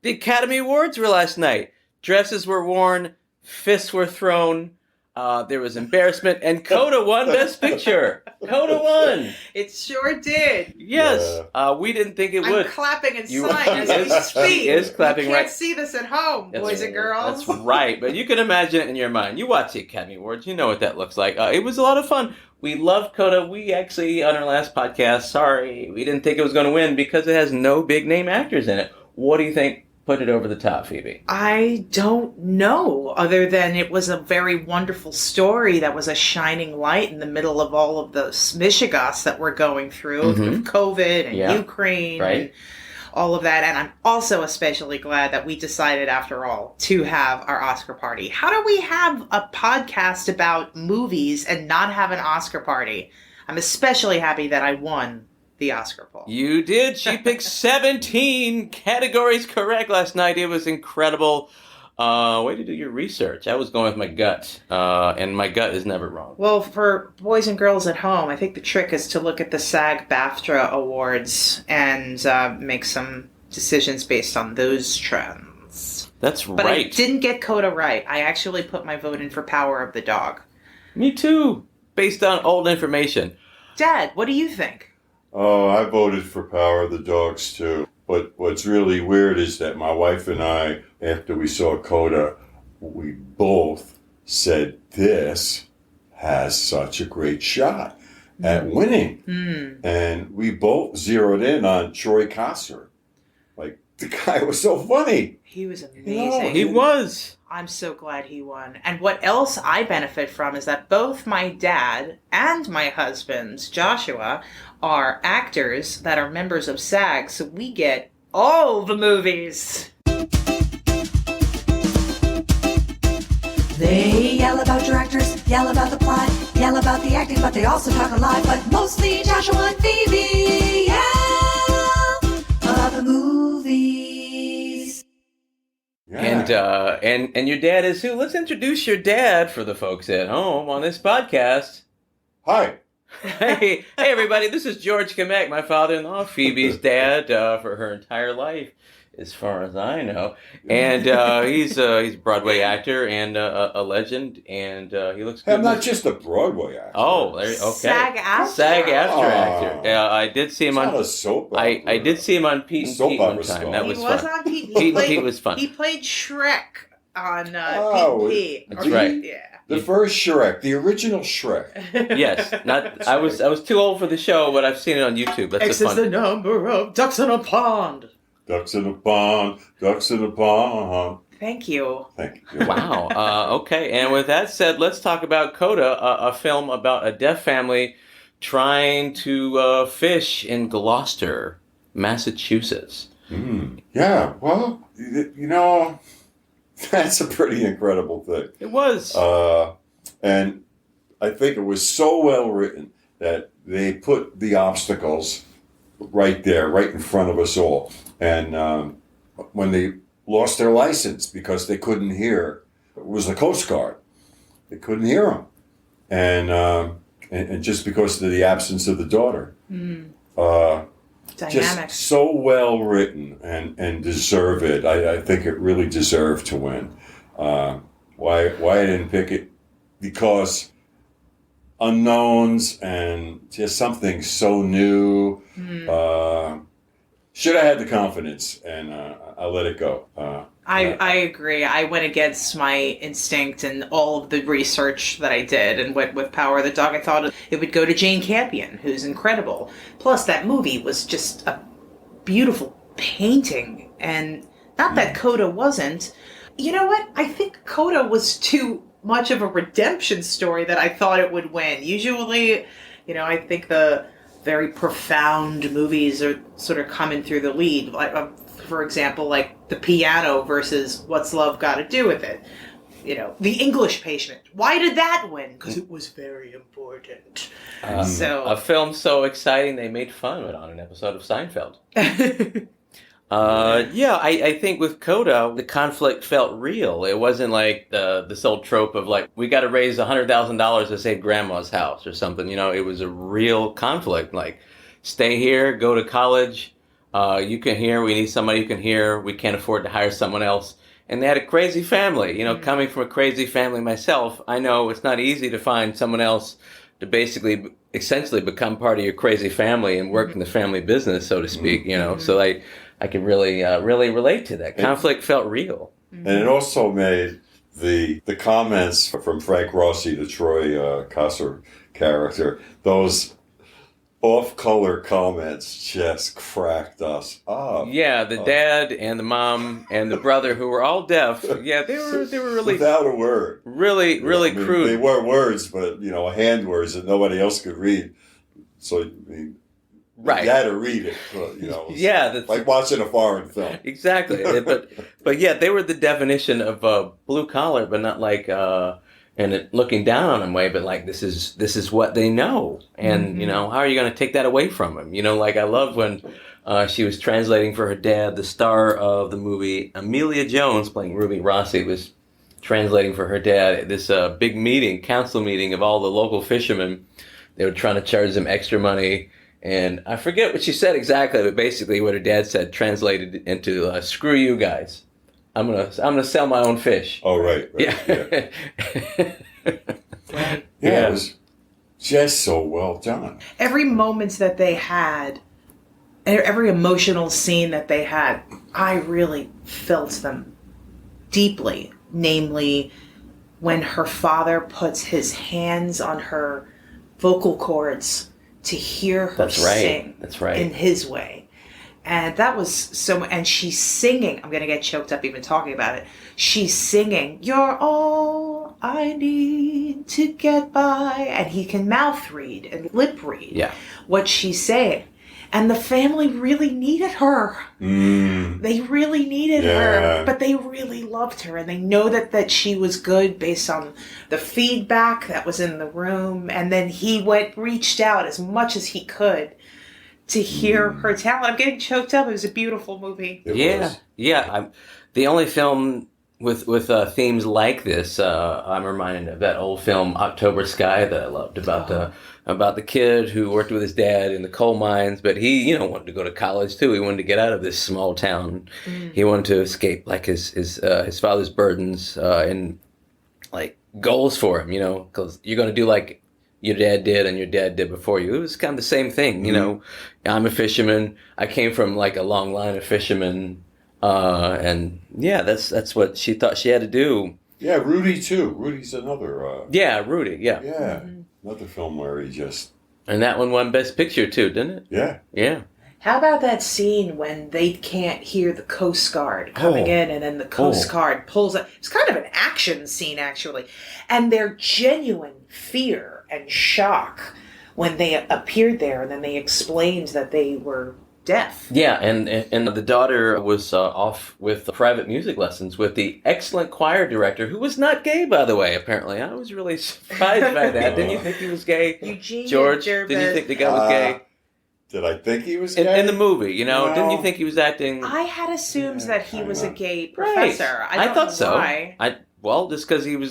The Academy Awards were last night. Dresses were worn, fists were thrown, there was embarrassment, and Coda won Best Picture. Coda won. It sure did. Yes. We didn't think it would. I'm clapping inside as we speak. He is clapping you can't see this at home, boys and girls. That's right. But you can imagine it in your mind. You watch the Academy Awards. You know what that looks like. It was a lot of fun. We loved Coda. We actually, on our last podcast, we didn't think it was going to win because it has no big name actors in it. What do you think put it over the top, Phoebe? I don't know, other than it was a very wonderful story that was a shining light in the middle of all of the mishigas that we're going through, with COVID and Ukraine and all of that. And I'm also especially glad that we decided, after all, to have our Oscar party. How do we have a podcast about movies and not have an Oscar party? I'm especially happy that I won the Oscar poll. You did. She picked 17 categories correct last night. It was incredible. Way to do your research. I was going with my gut, and my gut is never wrong. Well, for boys and girls at home, I think the trick is to look at the SAG-BAFTA awards and make some decisions based on those trends. That's right. But I didn't get Coda right. I actually put my vote in for Power of the Dog. Me too, based on old information. Dad, what do you think? Oh, I voted for Power of the Dogs, too. But what's really weird is that my wife and I, after we saw Coda, we both said this has such a great shot at winning. And we both zeroed in on Troy Kotsur. Like, the guy was so funny. He was amazing. You know, He was. I'm so glad he won. And what else I benefit from is that both my dad and my husband, Joshua, are actors that are members of SAG, so we get all the movies. They yell about directors, yell about the plot, yell about the acting, but they also talk a lot. But mostly Joshua and Phoebe yell about the movies. Yeah. And your dad is who? Let's introduce your dad for the folks at home on this podcast. Hi. Hey everybody, this is George Kamek, my father-in-law, Phoebe's dad for her entire life, as far as I know. And he's a Broadway actor and a legend, and he looks good. I'm not just a Broadway actor. Oh, okay. SAG-AFTRA. SAG-AFTRA Oh. actor. I did see him It's on. not a soap opera. I did see him on Pete and Soap Pete one opera time. star. That He was was fun. on Pete. Pete and Pete was fun. He played Shrek on Oh, Pete and Pete. that's right. Yeah. The first Shrek, the original Shrek. Yes, not. I was too old for the show, but I've seen it on YouTube. That's X a is fun. the number of ducks in a pond. Ducks in a pond, ducks in a pond. Thank you. Thank you. Wow. Okay. And with that said, let's talk about Coda, a film about a deaf family trying to fish in Gloucester, Massachusetts. Yeah, well, you know, that's a pretty incredible thing. It was. And I think it was so well written that they put the obstacles right there, right in front of us all. And when they lost their license because they couldn't hear, it was the Coast Guard. They couldn't hear them. And just because of the absence of the daughter. Dynamic. Just so well written and deserve it. I think it really deserved to win. Why I didn't pick it? Because unknowns and just something so new. Should have had the confidence, and I let it go. I agree. I went against my instinct and all of the research that I did and went with Power of the Dog. I thought it would go to Jane Campion, who's incredible. Plus, that movie was just a beautiful painting. And not that Coda wasn't. You know what? I think Coda was too much of a redemption story that I thought it would win. Usually, I think the very profound movies are sort of coming through the lead. Like, for example, like The Piano versus What's Love Got to Do with It? The English Patient. Why did that win? Because it was very important. A film so exciting they made fun of it on an episode of Seinfeld. I think with Coda, the conflict felt real. It wasn't like this old trope of like, we got to raise $100,000 to save grandma's house or something. It was a real conflict. Like, stay here, go to college, You can hear. We need somebody who can hear. We can't afford to hire someone else. And they had a crazy family. You know, coming from a crazy family myself, I know it's not easy to find someone else to basically, essentially become part of your crazy family and work in the family business, so to speak. You know, so I can really relate to that. Conflict felt real. And it also made the comments from Frank Rossi, the Troy Kotsur character, those off-color comments just cracked us up. Yeah, the dad and the mom and the brother, who were all deaf. Yeah, they were really without a word. Really crude. They were words, but hand words that nobody else could read. So right, you had to read it. Yeah, that's like watching a foreign film. Exactly. but yeah, they were the definition of blue collar, but not like and it looking down on them way, but like this is what they know, and how are you going to take that away from them? Like I love when she was translating for her dad, the star of the movie Amelia Jones playing Ruby Rossi was translating for her dad at this big council meeting of all the local fishermen. They were trying to charge them extra money, and I forget what she said exactly, but basically what her dad said translated into "Screw you guys. I'm gonna sell my own fish." Oh, right. Yeah. Right. Yeah, it was just so well done. Every moment that they had, every emotional scene that they had, I really felt them deeply. Namely, when her father puts his hands on her vocal cords to hear her sing. That's right. In his way. And that was so, and she's singing. I'm going to get choked up even talking about it. She's singing, "You're all I need to get by." And he can mouth read and lip read what she's saying. And the family really needed her. They really needed her, but they really loved her. And they know that she was good based on the feedback that was in the room. And then he reached out as much as he could to hear her talent. I'm getting choked up. It was a beautiful movie. Yeah. The only film with themes like this, I'm reminded of that old film October Sky that I loved about the kid who worked with his dad in the coal mines, but he wanted to go to college too. He wanted to get out of this small town. He wanted to escape like his father's burdens and like goals for him. Because you're going to do like your dad did and your dad did before you. It was kind of the same thing, I'm a fisherman. I came from like a long line of fishermen, and yeah, that's what she thought she had to do. Yeah, Rudy too. Rudy's another. Rudy. Yeah. Yeah, another film where he just. And that one won Best Picture too, didn't it? Yeah. Yeah. How about that scene when they can't hear the Coast Guard coming in, and then the Coast Guard pulls up? It's kind of an action scene, actually. And their genuine fear and shock when they appeared there, and then they explained that they were deaf. Yeah, and the daughter was off with private music lessons with the excellent choir director, who was not gay, by the way, apparently. I was really surprised by that. Didn't you think he was gay? Eugene George, Jervis. did you think the guy was gay? Did I think he was gay? In the movie, No. Didn't you think he was acting? I had assumed that he was a gay professor. I thought so. Why. Just because he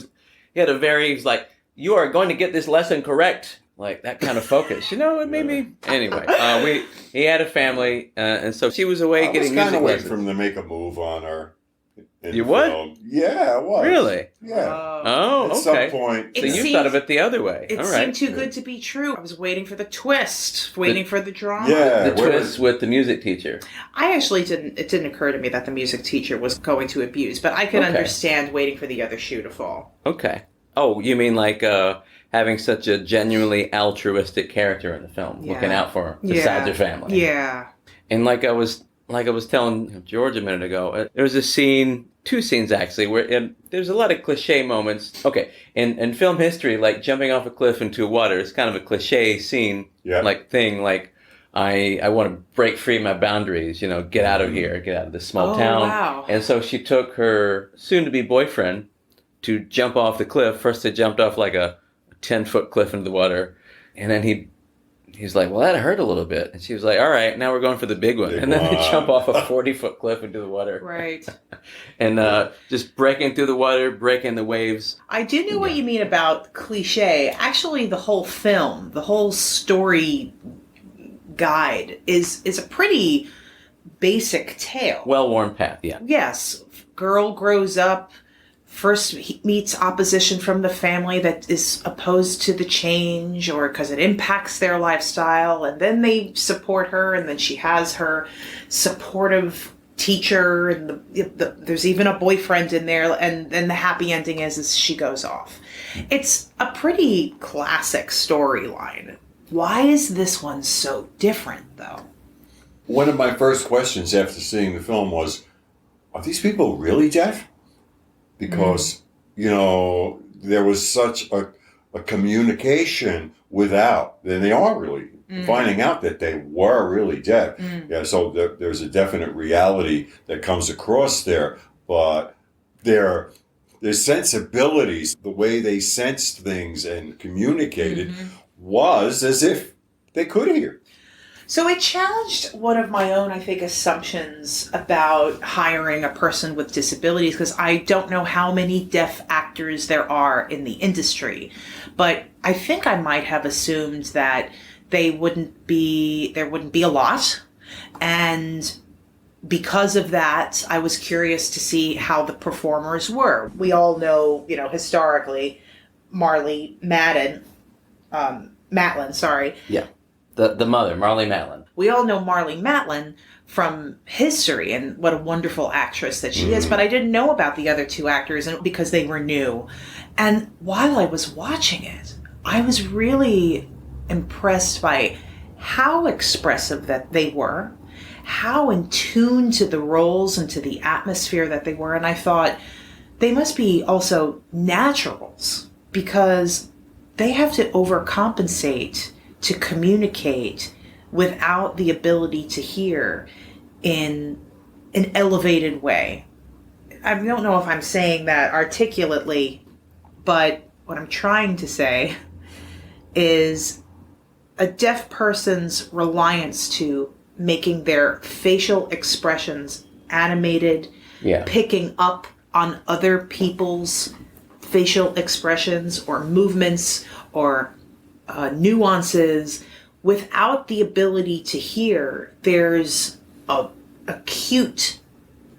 had a very, he's like, "You are going to get this lesson correct." Like that kind of focus, it made me. Anyway, he had a family, and so she was away getting music waiting lessons. for him to make a move on her. You what? Film. Yeah, I was. Really? Yeah. Oh, At some point. So you thought of it the other way. It All right. seemed too good to be true. I was waiting for the twist, waiting for the drama. Yeah. The twist with the music teacher. I actually didn't. It didn't occur to me that the music teacher was going to abuse, but I could understand waiting for the other shoe to fall. Okay. Oh, you mean like having such a genuinely altruistic character in the film, looking out for besides her family. Yeah. And like I was telling George a minute ago, there was a scene, two scenes actually, where there's a lot of cliche moments. Okay, in film history, like jumping off a cliff into water is kind of a cliche scene, like thing, like I want to break free my boundaries, get out of here, get out of this small town. Wow. And so she took her soon-to-be boyfriend to jump off the cliff. First they jumped off like a 10-foot cliff into the water, and then he's like, "Well, that hurt a little bit," and she was like, "All right, now we're going for the big one." And then they jump off a 40-foot cliff into the water, Right. and just breaking through the water, breaking the waves. I do know what you mean about cliche. Actually, the whole film, the whole story guide is a pretty basic tale. Well-worn path, yeah. Yes, girl grows up, first he meets opposition from the family that is opposed to the change or because it impacts their lifestyle, and then they support her, and then she has her supportive teacher, and there's even a boyfriend in there, and then the happy ending is she goes off. It's a pretty classic storyline. Why is this one so different, though? One of my first questions after seeing the film was, are these people really deaf? Because, there was such a communication without, and they are really finding out that they were really deaf. Yeah, so there's a definite reality that comes across there, but their sensibilities, the way they sensed things and communicated was as if they could hear. So it challenged one of my own, I think, assumptions about hiring a person with disabilities, because I don't know how many deaf actors there are in the industry. But I think I might have assumed that there wouldn't be a lot. And because of that, I was curious to see how the performers were. We all know, historically, Matlin, sorry. Yeah. The mother, Marlee Matlin. We all know Marlee Matlin from history and what a wonderful actress that she is, but I didn't know about the other two actors because they were new. And while I was watching it, I was really impressed by how expressive that they were, how in tune to the roles and to the atmosphere that they were. And I thought they must be also naturals, because they have to overcompensate to communicate without the ability to hear in an elevated way. I don't know if I'm saying that articulately, but what I'm trying to say is a deaf person's reliance to making their facial expressions animated, picking up on other people's facial expressions or movements or nuances without the ability to hear. There's a acute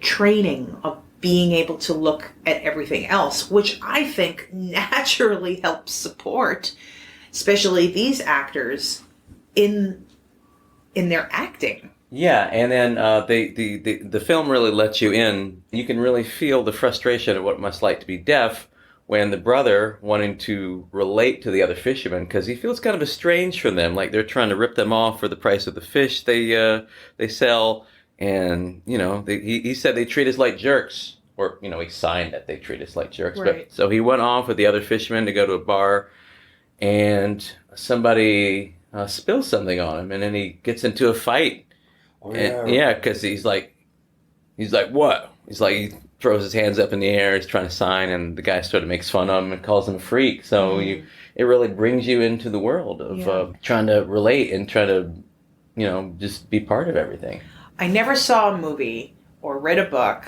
training of being able to look at everything else, which I think naturally helps support, especially these actors in their acting. Yeah, and then the film really lets you in. You can really feel the frustration of what it must like to be deaf when the brother wanting to relate to the other fishermen, because he feels kind of estranged from them, like they're trying to rip them off for the price of the fish they sell, and he said they treat us like jerks, or he signed that they treat us like jerks. Right. But so he went off with the other fishermen to go to a bar, and somebody spills something on him, and then he gets into a fight. Oh, yeah, because he's like, what? He's like, he throws his hands up in the air, he's trying to sign, and the guy sort of makes fun of him and calls him a freak. So it really brings you into the world of trying to relate and try to, just be part of everything. I never saw a movie or read a book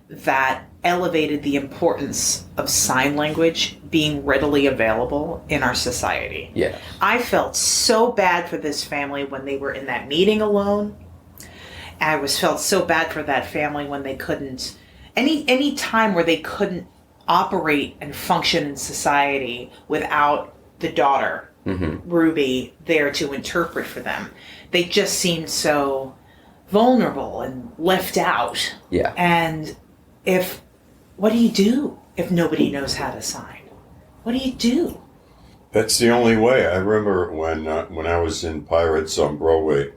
that elevated the importance of sign language being readily available in our society. Yeah. I felt so bad for this family when they were in that meeting alone. I felt so bad for that family when they couldn't, any time where they couldn't operate and function in society without the daughter, Ruby, there to interpret for them. They just seemed so vulnerable and left out. Yeah. And what do you do if nobody knows how to sign? What do you do? That's the only way. I remember when I was in Pirates on Broadway,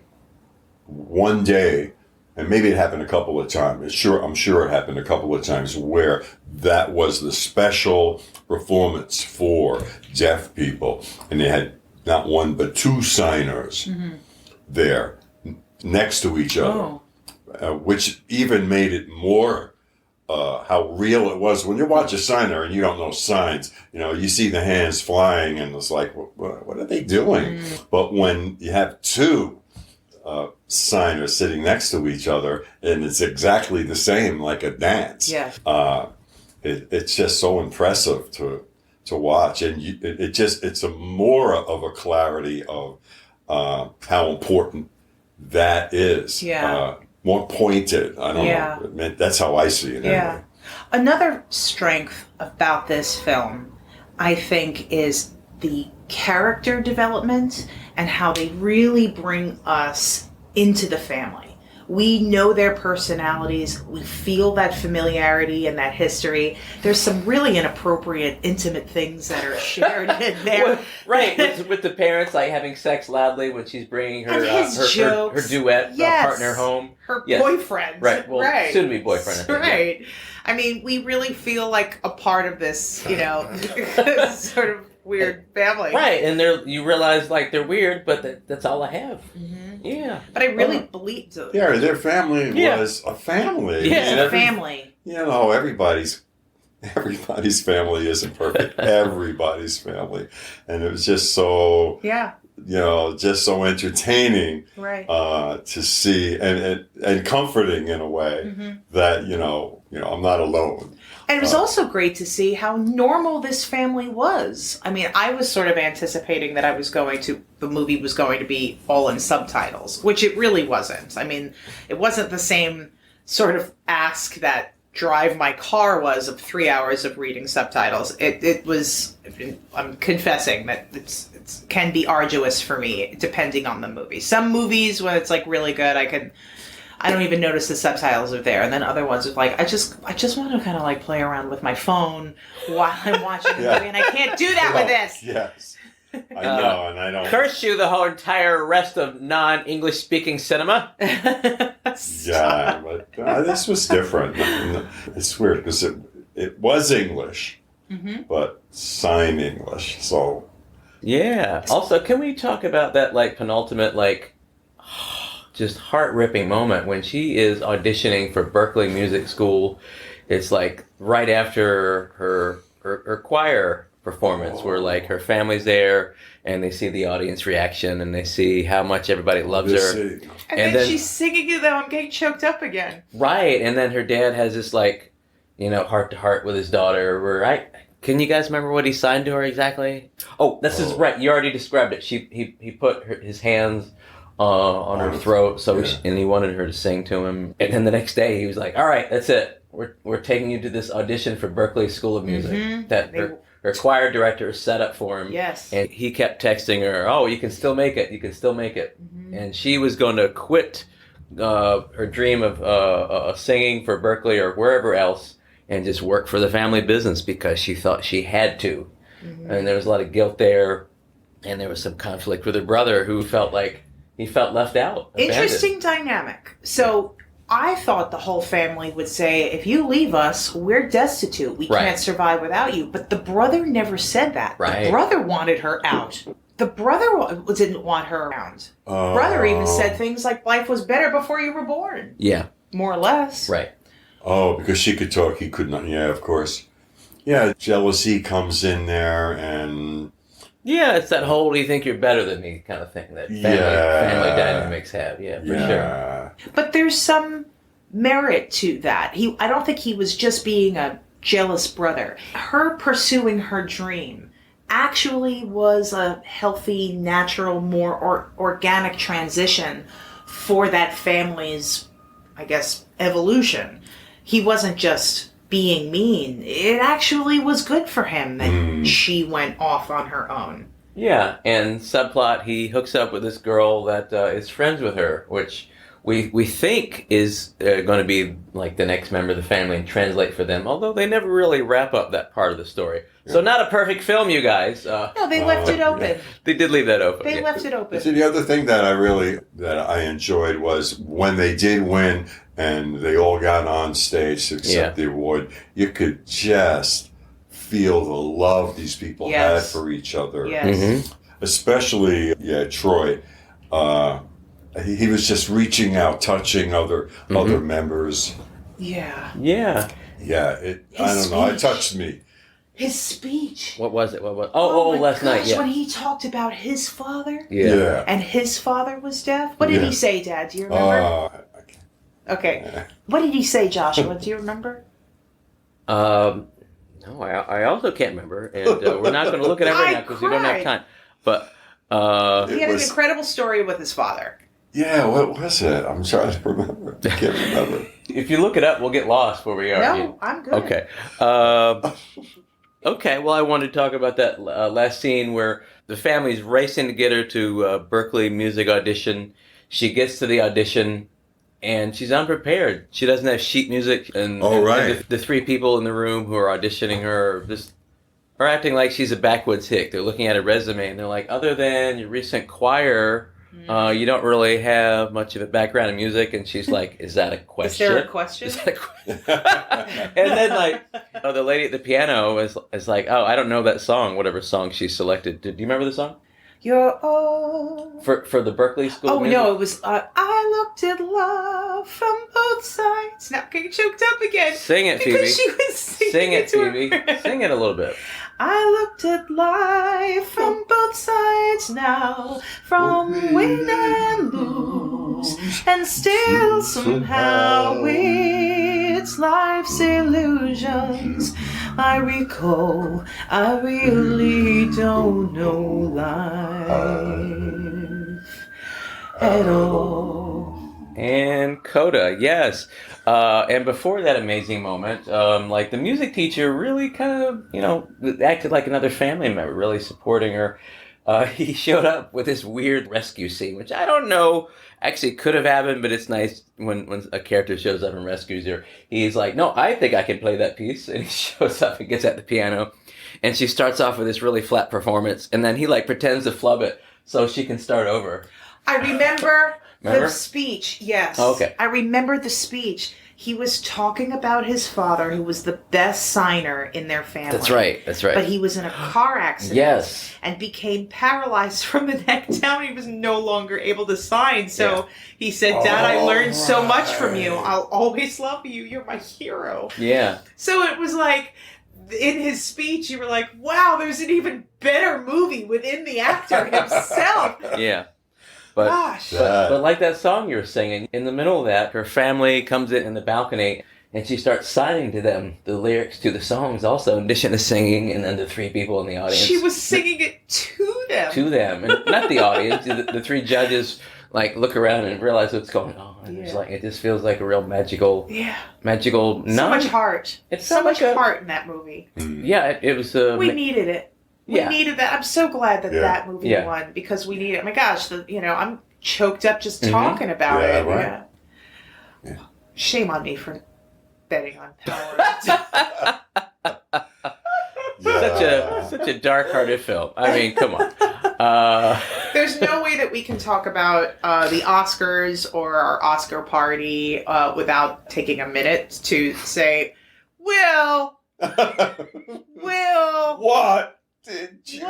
one day, and maybe it happened a couple of times. I'm sure it happened a couple of times where that was the special performance for deaf people, and they had not one but two signers there next to each other, which even made it more how real it was. When you watch a signer and you don't know signs, you see the hands flying and it's like, what are they doing? But when you have two signers sitting next to each other and it's exactly the same, like a dance, it's just so impressive to watch. And it's a more of a clarity of how important that is. more pointed. I don't Yeah. know. That's how I see it. Yeah. Anyway. Another strength about this film, I think, is the character development and how they really bring us into the family. We know their personalities. We feel that familiarity and that history. There's some really inappropriate, intimate things that are shared in there. Well, right, with the parents like having sex loudly when she's bringing her And his her jokes. her duet Yes. partner home. Her Yes. boyfriend. Right, well, right. soon to be boyfriend. I think, yeah. Right. I mean, we really feel like a part of this, sort of weird family. Right, and you realize like they're weird, but that's all I have. Mm-hmm. Yeah. But I really believe so. Yeah, their family Yeah. was a family. Yeah. It's a family. You know, everybody's family isn't perfect. Everybody's family. And it was just so, Yeah. just so entertaining Right. to see and comforting in a way Mm-hmm. that, I'm not alone. And it was also great to see how normal this family was. I mean, I was sort of anticipating that the movie was going to be all in subtitles, which it really wasn't. I mean, it wasn't the same sort of ask that Drive My Car was of 3 hours of reading subtitles. It was, I'm confessing that it can be arduous for me depending on the movie. Some movies, when it's like really good, I don't even notice the subtitles are there, and then other ones are like, I just want to kind of like play around with my phone while I'm watching the movie, and I can't do that with this. Yes. I know, and I don't. Curse you the whole entire rest of non-English speaking cinema. Yeah, but this was different. It's weird because it was English, but sign English. So Yeah. Also, can we talk about that like penultimate like just heart-ripping moment when she is auditioning for Berklee Music School? It's like right after her choir performance where like her family's there and they see the audience reaction and they see how much everybody loves her. And then she's singing it, though. I'm getting choked up again. Right, and then her dad has this like, heart to heart with his daughter. Where can you guys remember what he signed to her exactly? Oh, this is right. You already described it. He put his hands on her throat, and he wanted her to sing to him. And then the next day, he was like, "All right, that's it. We're taking you to this audition for Berklee School of Music that her choir director set up for him." Yes. And he kept texting her, "Oh, you can still make it. You can still make it." And she was going to quit her dream of singing for Berklee or wherever else and just work for the family business because she thought she had to. And there was a lot of guilt there, and there was some conflict with her brother who felt like he felt left out. Abandoned. Interesting dynamic. So I thought the whole family would say, if you leave us, we're destitute. We can't survive without you. But the brother never said that. Right. The brother wanted her out. The brother didn't want her around. Brother even said things like, life was better before you were born. Yeah. More or less. Right. Oh, because she could talk, he could not. Yeah, of course. Yeah, jealousy comes in there, and Yeah, it's that whole "do you think you're better than me" kind of thing that family dynamics have. Yeah, for sure. But there's some merit to that. I don't think he was just being a jealous brother. Her pursuing her dream actually was a healthy, natural, more organic transition for that family's, I guess, evolution. He wasn't just being mean. It actually was good for him that she went off on her own. Yeah, and subplot, he hooks up with this girl that is friends with her, which we think is going to be like the next member of the family and translate for them, although they never really wrap up that part of the story. So not a perfect film, you guys. No, they left it open. They did leave that open. They left it open. See, the other thing that I enjoyed was when they did win and they all got on stage to accept the award, you could just feel the love these people had for each other. Yes. Especially, Troy. He was just reaching out, touching other members. Yeah. Yeah. Yeah, I don't know. It touched me. His speech. What was it? my Last night, gosh, when he talked about his father. Yeah. And his father was deaf. What did he say, Dad? Do you remember? Okay. What did he say, Joshua? Do you remember? No, I also can't remember, and we're not going to look it up right now because we don't have time. But he had an incredible story with his father. Yeah, what was it? I'm trying to remember. I can't remember. If you look it up, we'll get lost where we are. No, I'm good. Okay. Okay, well, I wanted to talk about that last scene where the family's racing to get her to Berkeley music audition. She gets to the audition, and she's unprepared. She doesn't have sheet music, and, and the three people in the room who are auditioning her are acting like she's a backwoods hick. They're looking at her resume, and they're like, other than your recent choir, you don't really have much of a background in music. And she's like, is that a question? Is there a question? Is that a question? And then, like, the lady at the piano is like, oh, I don't know that song, whatever song she selected. Do you remember the song? You're all... For the Berkeley School of Oh, Music? no, it was, I looked at love from both sides. Now I'm getting choked up again. Sing it, Phoebe. Because she was singing Sing it, to Phoebe. her. Sing it a little bit. I looked at life from both sides now, from win and lose, and still somehow it's life's illusions. I recall, I really don't know life at all. And Coda, yes. And before that amazing moment, like the music teacher really kind of, acted like another family member, really supporting her. He showed up with this weird rescue scene, which I don't know actually could have happened, but it's nice when a character shows up and rescues her. He's like, no, I think I can play that piece. And he shows up and gets at the piano. And she starts off with this really flat performance. And then he like pretends to flub it so she can start over. I remember Remember? the speech, yes. Oh, okay. I remember the speech. He was talking about his father, who was the best signer in their family. That's right. But he was in a car accident. Yes. And became paralyzed from the neck down. He was no longer able to sign. So he said, Dad, I learned so much from you. I'll always love you. You're my hero. Yeah. So it was like, in his speech, you were like, wow, there's an even better movie within the actor himself. Yeah. But like that song you were singing, in the middle of that, her family comes in the balcony and she starts signing to them the lyrics to the songs also, in addition to singing, and then the three people in the audience. She was singing it to them. To them. And not the audience. The three judges like look around and realize what's going on. And it's like, it just feels like a real magical So much heart. It's so much heart in that movie. Yeah, it was... we needed it. We needed that. I'm so glad that that movie won, because we need it. Oh my gosh, I'm choked up just talking about it. Right. Yeah. Shame on me for betting on Power. Such a dark-hearted film. I mean, come on. There's no way that we can talk about the Oscars or our Oscar party without taking a minute to say, Will, What did you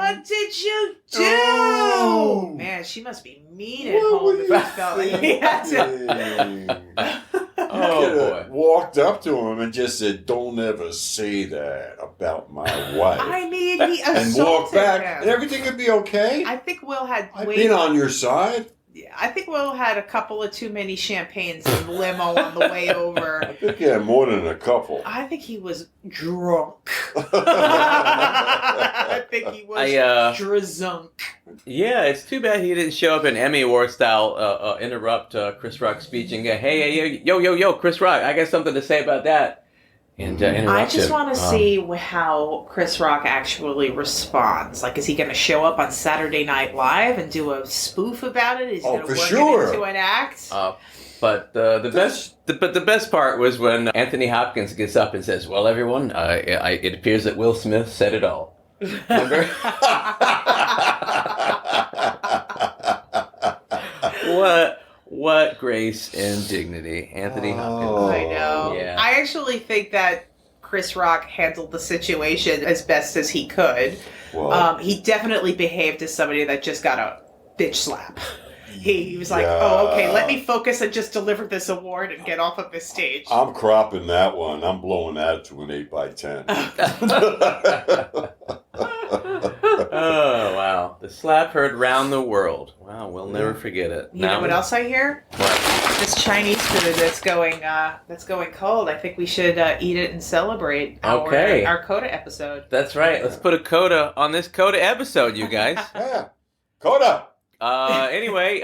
do? Man, she must be mean at home if she felt like he had to. Oh, boy. Walked up to him and just said, don't ever say that about my wife. I mean, he assaulted and walk back, him. and everything would be okay. I think Will had I've been on your side. Yeah, I think Will had a couple of too many champagnes in the limo on the way over. I think he had more than a couple. I think he was drunk. I think he was drazunk. Yeah, it's too bad he didn't show up in Emmy Award style, interrupt Chris Rock's speech and go, hey, yo, Chris Rock, I got something to say about that. And I just want to see how Chris Rock actually responds. Like, is he going to show up on Saturday Night Live and do a spoof about it? Is he going to work it into an act? But the best part was when Anthony Hopkins gets up and says, "Well, everyone, it appears that Will Smith said it all." Remember? What grace and dignity, Anthony Hopkins. I know. Yeah. I actually think that Chris Rock handled the situation as best as he could. Well, He definitely behaved as somebody that just got a bitch slap. He was like, oh, okay, let me focus and just deliver this award and get off of this stage. I'm cropping that one. I'm blowing that to an 8x10. Oh, wow. The slap heard round the world. Wow, we'll never forget it. You know what else I hear? What? This Chinese food that's going cold. I think we should eat it and celebrate our Coda episode. That's right. Let's put a Coda on this Coda episode, you guys. Yeah. Coda! Anyway,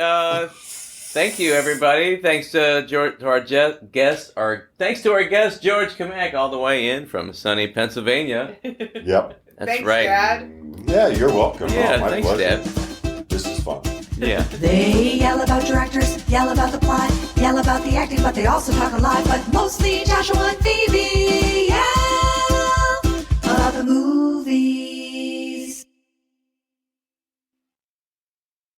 Thank you, everybody. Thanks to George, to our guest. Thanks to our guest George Kamak, all the way in from sunny Pennsylvania. Yep. That's Thanks, right. Dad. Yeah, you're welcome. Yeah, my thanks, pleasure. Dad. This is fun. Yeah. They yell about directors, yell about the plot, yell about the acting, but they also talk a lot. But mostly Joshua and Phoebe, yeah!